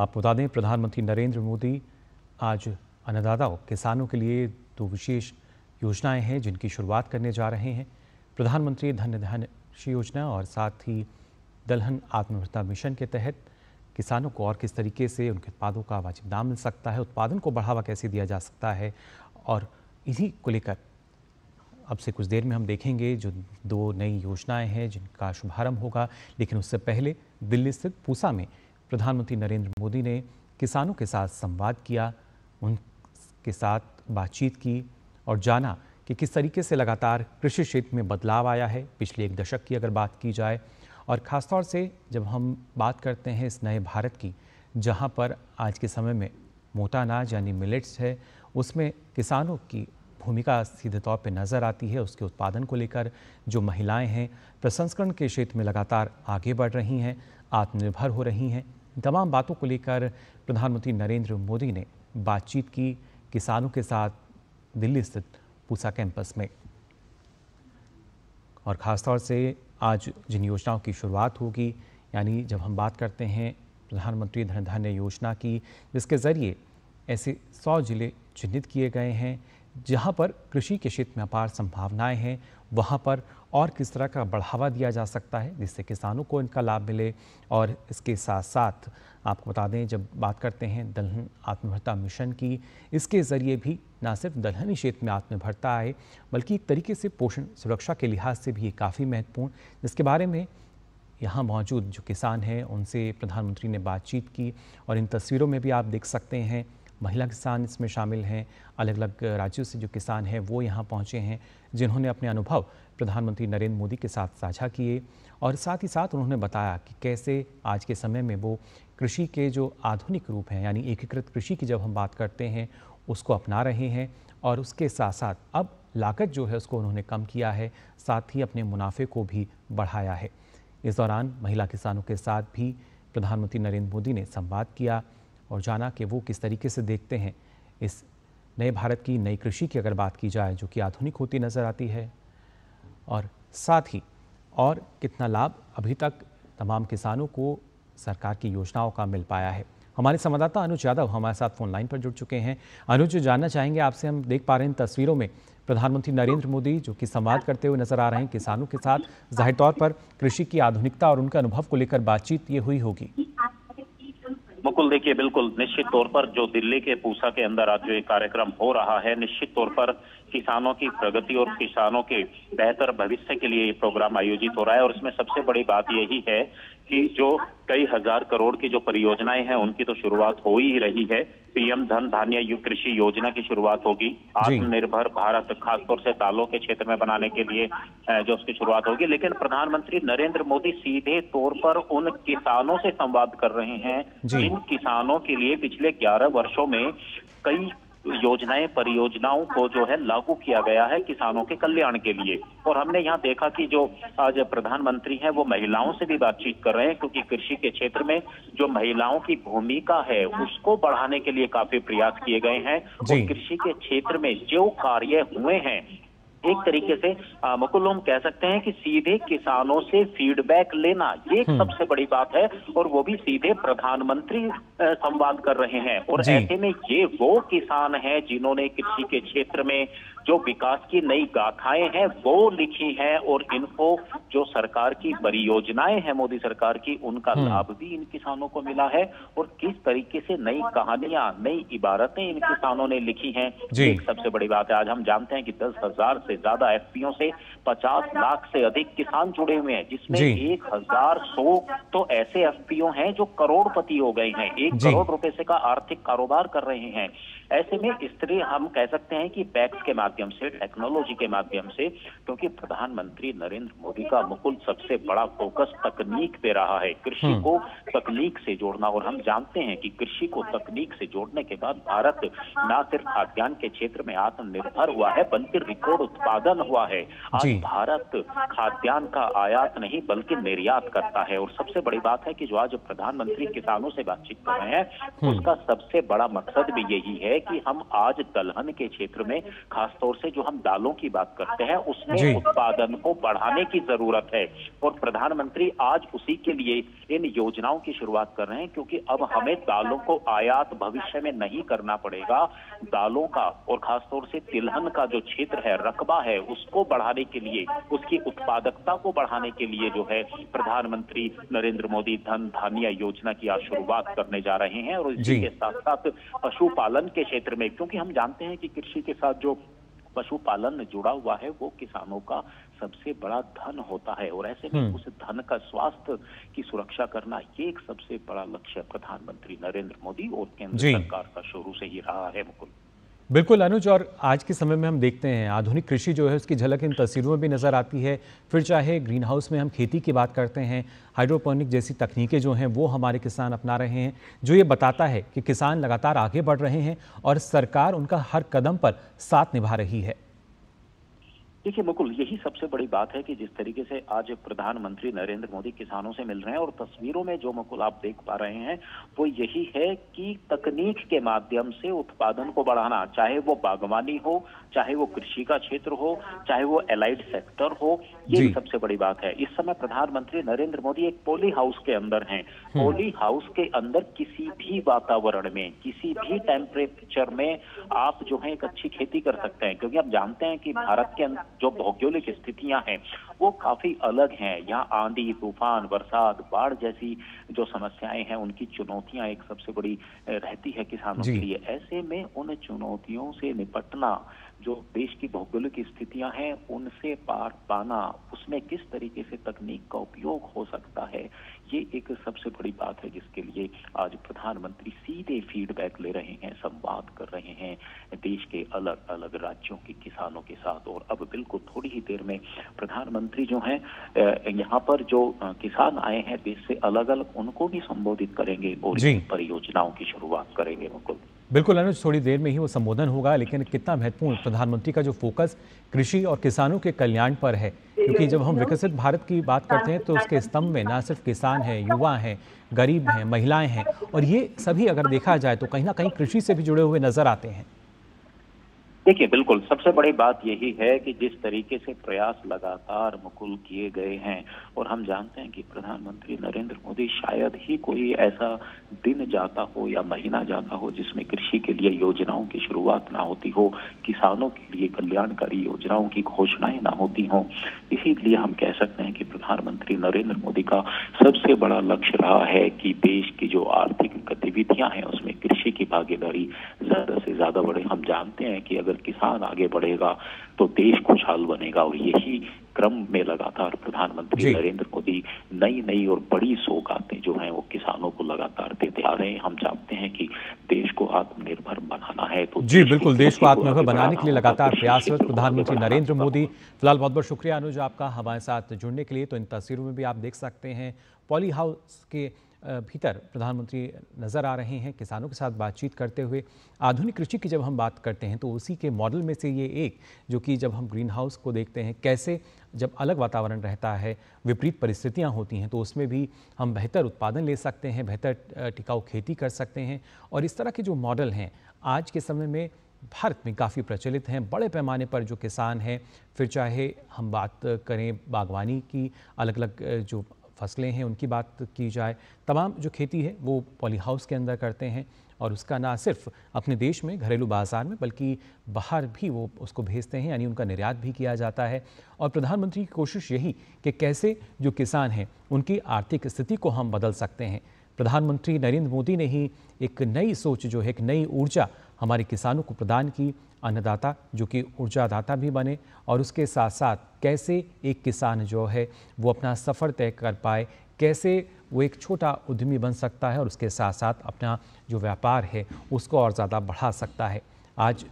आपको बता दें, प्रधानमंत्री नरेंद्र मोदी आज अन्नदाताओं किसानों के लिए 2 विशेष योजनाएं हैं जिनकी शुरुआत करने जा रहे हैं। प्रधानमंत्री धन धान्य योजना और साथ ही दलहन आत्मनिर्भरता मिशन के तहत किसानों को और किस तरीके से उनके उत्पादों का वाजिब दाम मिल सकता है, उत्पादन को बढ़ावा कैसे दिया जा सकता है, और इसी को लेकर अब से कुछ देर में हम देखेंगे जो 2 नई योजनाएं हैं जिनका शुभारंभ होगा। लेकिन उससे पहले दिल्ली स्थित पूसा में प्रधानमंत्री नरेंद्र मोदी ने किसानों के साथ संवाद किया, उनके साथ बातचीत की और जाना कि किस तरीके से लगातार कृषि क्षेत्र में बदलाव आया है पिछले 1 दशक की अगर बात की जाए। और ख़ासतौर से जब हम बात करते हैं इस नए भारत की, जहां पर आज के समय में मोटा अनाज यानी मिलेट्स है, उसमें किसानों की भूमिका सीधे तौर पे नज़र आती है। उसके उत्पादन को लेकर जो महिलाएं हैं प्रसंस्करण के क्षेत्र में लगातार आगे बढ़ रही हैं, आत्मनिर्भर हो रही हैं। तमाम बातों को लेकर प्रधानमंत्री नरेंद्र मोदी ने बातचीत की किसानों के साथ दिल्ली स्थित पूसा कैंपस में। और ख़ासतौर से आज जिन योजनाओं की शुरुआत होगी, यानी जब हम बात करते हैं प्रधानमंत्री धन धान्य योजना की, जिसके ज़रिए ऐसे 100 जिले चिन्हित किए गए हैं जहां पर कृषि के क्षेत्र में अपार संभावनाएं हैं, वहां पर और किस तरह का बढ़ावा दिया जा सकता है जिससे किसानों को इनका लाभ मिले। और इसके साथ साथ आपको बता दें, जब बात करते हैं दलहन आत्मनिर्भरता मिशन की, इसके ज़रिए भी न सिर्फ दलहनी क्षेत्र में आत्मनिर्भरता आए बल्कि एक तरीके से पोषण सुरक्षा के लिहाज से भी ये काफ़ी महत्वपूर्ण, जिसके बारे में यहाँ मौजूद जो किसान हैं उनसे प्रधानमंत्री ने बातचीत की। और इन तस्वीरों में भी आप देख सकते हैं महिला किसान इसमें शामिल हैं, अलग अलग राज्यों से जो किसान हैं वो यहाँ पहुँचे हैं, जिन्होंने अपने अनुभव प्रधानमंत्री नरेंद्र मोदी के साथ साझा किए। और साथ ही साथ उन्होंने बताया कि कैसे आज के समय में वो कृषि के जो आधुनिक रूप हैं, यानी एकीकृत कृषि की जब हम बात करते हैं, उसको अपना रहे हैं। और उसके साथ साथ अब लागत जो है उसको उन्होंने कम किया है, साथ ही अपने मुनाफे को भी बढ़ाया है। इस दौरान महिला किसानों के साथ भी प्रधानमंत्री नरेंद्र मोदी ने संवाद किया और जाना कि वो किस तरीके से देखते हैं इस नए भारत की नई कृषि की अगर बात की जाए जो कि आधुनिक होती नज़र आती है, और साथ ही और कितना लाभ अभी तक तमाम किसानों को सरकार की योजनाओं का मिल पाया है। हमारे संवाददाता अनुज यादव हमारे साथ फोन लाइन पर जुड़ चुके हैं। अनुज, जानना चाहेंगे आपसे, हम देख पा रहे हैं तस्वीरों में प्रधानमंत्री नरेंद्र मोदी जो कि संवाद करते हुए नजर आ रहे हैं किसानों के साथ। जाहिर तौर पर कृषि की आधुनिकता और उनके अनुभव को लेकर बातचीत ये हुई होगी। मुकुल, देखिए, बिल्कुल निश्चित तौर पर जो दिल्ली के पूसा के अंदर आज जो एक कार्यक्रम हो रहा है, निश्चित तौर पर किसानों की प्रगति और किसानों के बेहतर भविष्य के लिए ये प्रोग्राम आयोजित हो रहा है। और इसमें सबसे बड़ी बात यही है कि जो कई हजार करोड़ की जो परियोजनाएं हैं उनकी तो शुरुआत हो ही रही है। पीएम धन धान्य कृषि योजना की शुरुआत होगी, आत्मनिर्भर भारत खासतौर से दालों के क्षेत्र में बनाने के लिए जो उसकी शुरुआत होगी। लेकिन प्रधानमंत्री नरेंद्र मोदी सीधे तौर पर उन किसानों से संवाद कर रहे हैं जिन किसानों के लिए पिछले 11 वर्षों में कई योजनाएं परियोजनाओं को जो है लागू किया गया है किसानों के कल्याण के लिए। और हमने यहाँ देखा कि जो आज प्रधानमंत्री हैं वो महिलाओं से भी बातचीत कर रहे हैं, क्योंकि कृषि के क्षेत्र में जो महिलाओं की भूमिका है उसको बढ़ाने के लिए काफी प्रयास किए गए हैं। और कृषि के क्षेत्र में जो कार्य हुए हैं, एक तरीके से मुकुल हम कह सकते हैं कि सीधे किसानों से फीडबैक लेना ये एक सबसे बड़ी बात है। और वो भी सीधे प्रधानमंत्री संवाद कर रहे हैं। और ऐसे में ये वो किसान हैं जिन्होंने कृषि के क्षेत्र में जो विकास की नई गाथाएं हैं वो लिखी हैं, और इनको जो सरकार की परियोजनाएं हैं मोदी सरकार की, उनका लाभ भी इन किसानों को मिला है। और किस तरीके से नई कहानियां, नई इबारतें इन किसानों ने लिखी हैं, एक सबसे बड़ी बात है। आज हम जानते हैं कि 10,000 से ज्यादा एफपीओ से 50 लाख से अधिक किसान जुड़े हुए हैं, जिसमें 1,100 तो ऐसे एफपीओ हैं जो करोड़पति हो गए हैं, 1 करोड़ रुपए से का आर्थिक कारोबार कर रहे हैं। ऐसे में इस तरह हम कह सकते हैं कि पैक्स के माध्यम से, टेक्नोलॉजी के माध्यम से, क्योंकि प्रधानमंत्री नरेंद्र मोदी का मुकुल सबसे बड़ा फोकस तकनीक पे रहा है, कृषि को तकनीक से जोड़ना। और हम जानते हैं कि कृषि को तकनीक से जोड़ने के बाद भारत न सिर्फ खाद्यान्न के क्षेत्र में आत्मनिर्भर हुआ है बल्कि रिकॉर्ड उत्पादन हुआ है। आज भारत खाद्यान्न का आयात नहीं बल्कि निर्यात करता है। और सबसे बड़ी बात है कि जो आज प्रधानमंत्री किसानों से बातचीत कर रहे हैं उसका सबसे बड़ा मकसद भी यही है कि हम आज दलहन के क्षेत्र में, खासतौर से जो हम दालों की बात करते हैं, उसमें उत्पादन को बढ़ाने की जरूरत जरूरत है। और प्रधानमंत्री आज उसी के लिए इन योजनाओं की शुरुआत कर रहे हैं, क्योंकि अब हमें दालों को आयात भविष्य में नहीं करना पड़ेगा। दालों का और खासतौर से तिलहन का जो क्षेत्र है, रकबा है, उसको बढ़ाने के लिए, उसकी उत्पादकता को बढ़ाने के लिए जो है प्रधानमंत्री नरेंद्र मोदी धन धान्य योजना की आज शुरुआत करने जा रहे हैं। और इसी के साथ साथ पशुपालन के क्षेत्र में, क्योंकि हम जानते हैं कि कृषि के साथ जो पशुपालन जुड़ा हुआ है वो किसानों का सबसे बड़ा धन होता है, और ऐसे में उस धन का स्वास्थ्य की सुरक्षा करना ये एक सबसे बड़ा लक्ष्य प्रधानमंत्री नरेंद्र मोदी और केंद्र सरकार का शुरू से ही रहा है। मुकुल, बिल्कुल अनुज, और आज के समय में हम देखते हैं आधुनिक कृषि जो है उसकी झलक इन तस्वीरों में भी नज़र आती है। फिर चाहे ग्रीन हाउस में हम खेती की बात करते हैं, हाइड्रोपोनिक जैसी तकनीकें जो हैं वो हमारे किसान अपना रहे हैं, जो ये बताता है कि किसान लगातार आगे बढ़ रहे हैं और सरकार उनका हर कदम पर साथ निभा रही है। देखिए मुकुल, यही सबसे बड़ी बात है कि जिस तरीके से आज प्रधानमंत्री नरेंद्र मोदी किसानों से मिल रहे हैं, और तस्वीरों में जो मुकुल आप देख पा रहे हैं वो यही है कि तकनीक के माध्यम से उत्पादन को बढ़ाना, चाहे वो बागवानी हो, चाहे वो कृषि का क्षेत्र हो, चाहे वो एलाइड सेक्टर हो, ये सबसे बड़ी बात है। इस समय प्रधानमंत्री नरेंद्र मोदी एक पॉली हाउस के अंदर हैं। पॉली हाउस के अंदर किसी भी वातावरण में, किसी भी टेम्परेचर में आप जो है एक अच्छी खेती कर सकते हैं, क्योंकि आप जानते हैं कि भारत के अंदर जो भौगोलिक स्थितियां हैं वो काफी अलग हैं। यहाँ आंधी, तूफान, बरसात, बाढ़ जैसी जो समस्याएं हैं उनकी चुनौतियां एक सबसे बड़ी रहती है किसानों के लिए। ऐसे में उन चुनौतियों से निपटना, जो देश की भौगोलिक स्थितियां हैं उनसे पार पाना, उसमें किस तरीके से तकनीक का उपयोग हो सकता है, ये एक सबसे बड़ी बात है जिसके लिए आज प्रधानमंत्री सीधे फीडबैक ले रहे हैं, संवाद कर रहे हैं देश के अलग अलग राज्यों के किसानों के साथ। और अब बिल्कुल थोड़ी ही देर में प्रधानमंत्री जो हैं यहाँ पर जो किसान आए हैं देश से अलग अलग, उनको भी संबोधित करेंगे और परियोजनाओं की शुरुआत करेंगे। मुकुल, बिल्कुल अनुज, थोड़ी देर में ही वो संबोधन होगा, लेकिन कितना महत्वपूर्ण प्रधानमंत्री का जो फोकस कृषि और किसानों के कल्याण पर है, क्योंकि जब हम विकसित भारत की बात करते हैं तो उसके स्तंभ में ना सिर्फ किसान हैं, युवा हैं, गरीब हैं, महिलाएं हैं, और ये सभी अगर देखा जाए तो कहीं ना कहीं कृषि से भी जुड़े हुए नजर आते हैं। देखिए बिल्कुल, सबसे बड़ी बात यही है कि जिस तरीके से प्रयास लगातार मुकुल किए गए हैं, और हम जानते हैं कि प्रधानमंत्री नरेंद्र मोदी शायद ही कोई ऐसा दिन जाता हो या महीना जाता हो जिसमें कृषि के लिए योजनाओं की शुरुआत ना होती हो, किसानों के लिए कल्याणकारी योजनाओं की घोषणाएं ना होती हों। इसीलिए हम कह सकते हैं कि प्रधानमंत्री नरेंद्र मोदी का सबसे बड़ा लक्ष्य रहा है कि देश की जो आर्थिक गतिविधियां हैं उसमें कृषि की भागीदारी ज्यादा से ज्यादा बढ़े। हम जानते हैं कि अगर किसान आगे बढ़ेगा तो देश खुशहाल बनेगा, और यही क्रम में लगातार प्रधानमंत्री नरेंद्र मोदी नई नई और बड़ी सौगातें जो हैं वो किसानों को लगातार देते आ रहे हैं। हम चाहते हैं कि देश को आत्मनिर्भर बनाना है, तो बिल्कुल देश को आत्मनिर्भर बनाने के लिए लगातार प्रयासरत प्रधानमंत्री नरेंद्र मोदी। फिलहाल बहुत बहुत शुक्रिया अनुज आपका हमारे साथ जुड़ने के लिए। तो इन तस्वीरों में भी आप देख सकते हैं पॉली हाउस के भीतर प्रधानमंत्री नज़र आ रहे हैं किसानों के साथ बातचीत करते हुए। आधुनिक कृषि की जब हम बात करते हैं तो उसी के मॉडल में से ये एक, जो कि जब हम ग्रीन हाउस को देखते हैं, कैसे जब अलग वातावरण रहता है, विपरीत परिस्थितियां होती हैं, तो उसमें भी हम बेहतर उत्पादन ले सकते हैं, बेहतर टिकाऊ खेती कर सकते हैं। और इस तरह के जो मॉडल हैं आज के समय में भारत में काफ़ी प्रचलित हैं। बड़े पैमाने पर जो किसान हैं, फिर चाहे हम बात करें बागवानी की, अलग अलग जो फसलें हैं उनकी बात की जाए, तमाम जो खेती है वो पॉली हाउस के अंदर करते हैं, और उसका ना सिर्फ अपने देश में घरेलू बाजार में बल्कि बाहर भी वो उसको भेजते हैं, यानी उनका निर्यात भी किया जाता है। और प्रधानमंत्री की कोशिश यही कि कैसे जो किसान हैं उनकी आर्थिक स्थिति को हम बदल सकते हैं। प्रधानमंत्री नरेंद्र मोदी ने ही एक नई सोच जो है, एक नई ऊर्जा हमारे किसानों को प्रदान की, अन्नदाता जो कि ऊर्जादाता भी बने, और उसके साथ साथ कैसे एक किसान जो है वो अपना सफ़र तय कर पाए, कैसे वो एक छोटा उद्यमी बन सकता है और उसके साथ साथ अपना जो व्यापार है उसको और ज़्यादा बढ़ा सकता है। आज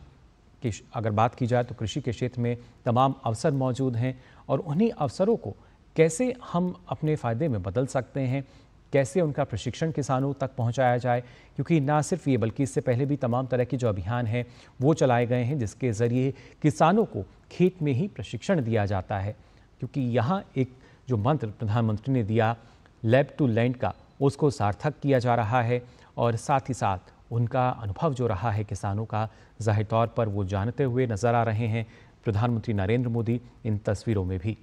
की अगर बात की जाए तो कृषि के क्षेत्र में तमाम अवसर मौजूद हैं, और उन्हीं अवसरों को कैसे हम अपने फ़ायदे में बदल सकते हैं, कैसे उनका प्रशिक्षण किसानों तक पहुंचाया जाए, क्योंकि ना सिर्फ ये बल्कि इससे पहले भी तमाम तरह के जो अभियान हैं वो चलाए गए हैं जिसके ज़रिए किसानों को खेत में ही प्रशिक्षण दिया जाता है। क्योंकि यहाँ एक जो मंत्र प्रधानमंत्री ने दिया लैब टू लैंड का, उसको सार्थक किया जा रहा है, और साथ ही साथ उनका अनुभव जो रहा है किसानों का, ज़ाहिर तौर पर वो जानते हुए नज़र आ रहे हैं प्रधानमंत्री नरेंद्र मोदी इन तस्वीरों में भी।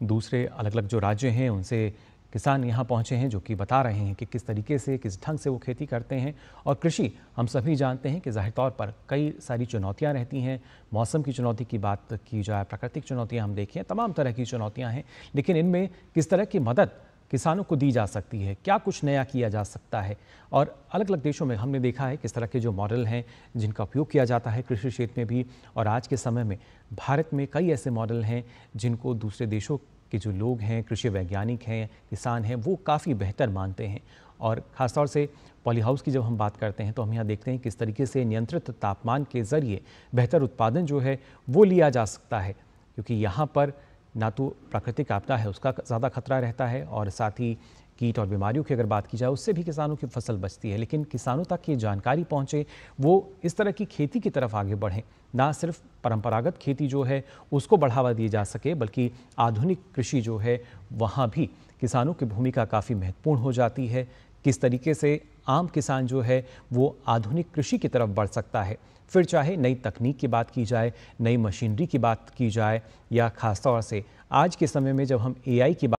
दूसरे अलग अलग जो राज्य हैं उनसे किसान यहाँ पहुँचे हैं जो कि बता रहे हैं कि किस तरीके से, किस ढंग से वो खेती करते हैं। और कृषि हम सभी जानते हैं कि ज़ाहिर तौर पर कई सारी चुनौतियाँ रहती हैं। मौसम की चुनौती की बात की जाए, प्राकृतिक चुनौतियाँ हम देखें, तमाम तरह की चुनौतियाँ हैं, लेकिन इनमें किस तरह की मदद किसानों को दी जा सकती है, क्या कुछ नया किया जा सकता है। और अलग अलग देशों में हमने देखा है किस तरह के जो मॉडल हैं जिनका उपयोग किया जाता है कृषि क्षेत्र में भी, और आज के समय में भारत में कई ऐसे मॉडल हैं जिनको दूसरे देशों के जो लोग हैं, कृषि वैज्ञानिक हैं, किसान हैं, वो काफ़ी बेहतर मानते हैं। और ख़ासतौर से पॉली हाउस की जब हम बात करते हैं तो हम यहाँ देखते हैं किस तरीके से नियंत्रित तापमान के ज़रिए बेहतर उत्पादन जो है वो लिया जा सकता है, क्योंकि यहाँ पर ना तो प्राकृतिक आपदा है उसका ज़्यादा खतरा रहता है, और साथ ही कीट और बीमारियों की अगर बात की जाए उससे भी किसानों की फसल बचती है। लेकिन किसानों तक ये जानकारी पहुँचे, वो इस तरह की खेती की तरफ आगे बढ़ें, ना सिर्फ परंपरागत खेती जो है उसको बढ़ावा दी जा सके, बल्कि आधुनिक कृषि जो है वहाँ भी किसानों की भूमिका काफ़ी महत्वपूर्ण हो जाती है। किस तरीके से आम किसान जो है वो आधुनिक कृषि की तरफ बढ़ सकता है, फिर चाहे नई तकनीक की बात की जाए, नई मशीनरी की बात की जाए, या ख़ासतौर से आज के समय में जब हम AI की